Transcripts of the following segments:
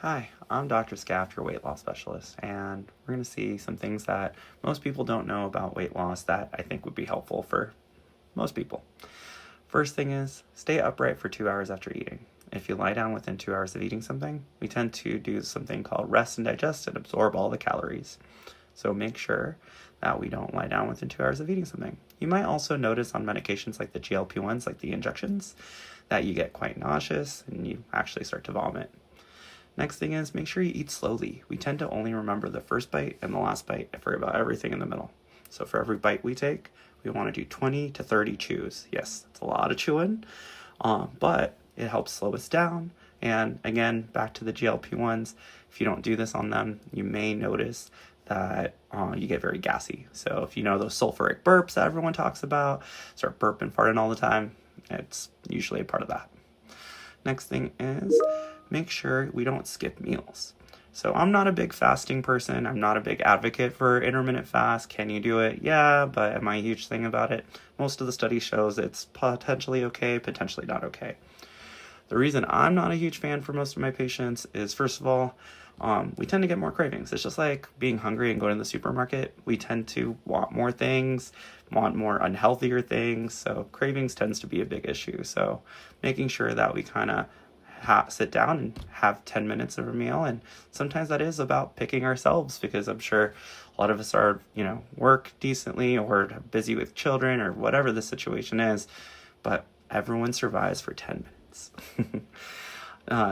Hi, I'm Dr. Skaf, your weight loss specialist, and we're going to see some things that most people don't know about weight loss that I think would be helpful for most people. First thing is, stay upright for 2 hours after eating. If you lie down within 2 hours of eating something, we tend to do something called rest and digest and absorb all the calories. So make sure that we don't lie down within 2 hours of eating something. You might also notice on medications like the GLP-1s, like the injections, that you get quite nauseous and you actually start to vomit. Next thing is, make sure you eat slowly. We tend to only remember the first bite and the last bite and forget about everything in the middle. So for every bite we take, we want to do 20 to 30 chews. Yes, it's a lot of chewing, but it helps slow us down. And again, back to the GLP-1s, if you don't do this on them, you may notice that you get very gassy. So if you know those sulfuric burps that everyone talks about, start burping, farting all the time, it's usually a part of that. Next thing is, make sure we don't skip meals. So I'm not a big fasting person. I'm not a big advocate for intermittent fast. Can you do it? Yeah, but am I a huge thing about it? Most of the study shows it's potentially okay, potentially not okay. The reason I'm not a huge fan for most of my patients is, first of all, we tend to get more cravings. It's just like being hungry and going to the supermarket. We tend to want more things, want more unhealthier things. So cravings tends to be a big issue. So making sure that we kind of sit down and have 10 minutes of a meal. And sometimes that is about picking ourselves, because I'm sure a lot of us are, work decently or busy with children or whatever the situation is, but everyone survives for 10 minutes.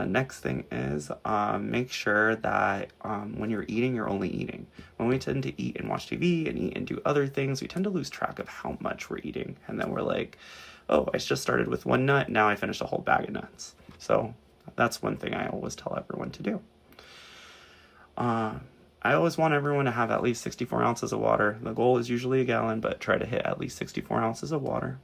Next thing is, make sure that when you're eating, you're only eating. When we tend to eat and watch TV and eat and do other things, we tend to lose track of how much we're eating. And then we're like, oh, I just started with one nut, now I finished a whole bag of nuts. So that's one thing I always tell everyone to do. I always want everyone to have at least 64 ounces of water. The goal is usually a gallon, but try to hit at least 64 ounces of water.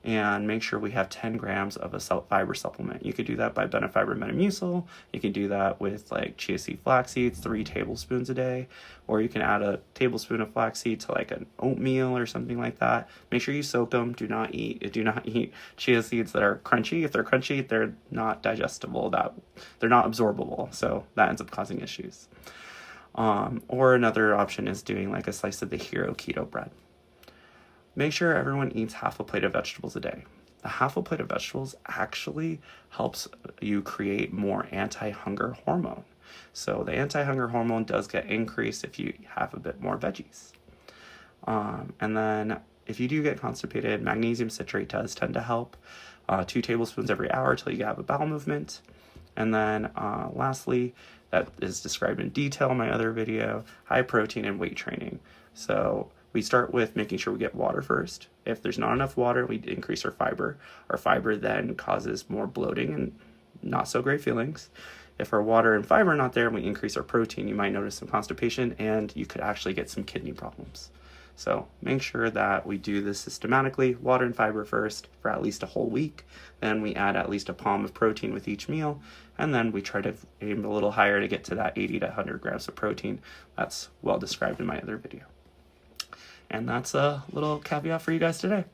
And make sure we have 10 grams of a fiber supplement. You could do that by Benefiber Metamucil. You can do that with like chia seed flax seeds, 3 tablespoons a day. Or you can add a tablespoon of flaxseed to like an oatmeal or something like that. Make sure you soak them. Do not eat chia seeds that are crunchy. If they're crunchy, they're not digestible. They're not absorbable. So that ends up causing issues. Or another option is doing like a slice of the Hero Keto bread. Make sure everyone eats half a plate of vegetables a day. The half a plate of vegetables actually helps you create more anti-hunger hormone. So the anti-hunger hormone does get increased if you have a bit more veggies. And then if you do get constipated, magnesium citrate does tend to help. 2 tablespoons every hour till you have a bowel movement. And then lastly, that is described in detail in my other video, high protein and weight training. So we start with making sure we get water first. If there's not enough water, we increase our fiber. Our fiber then causes more bloating and not so great feelings. If our water and fiber are not there and we increase our protein, you might notice some constipation and you could actually get some kidney problems. So make sure that we do this systematically, water and fiber first for at least a whole week. Then we add at least a palm of protein with each meal. And then we try to aim a little higher to get to that 80 to 100 grams of protein. That's well described in my other video. And that's a little caveat for you guys today.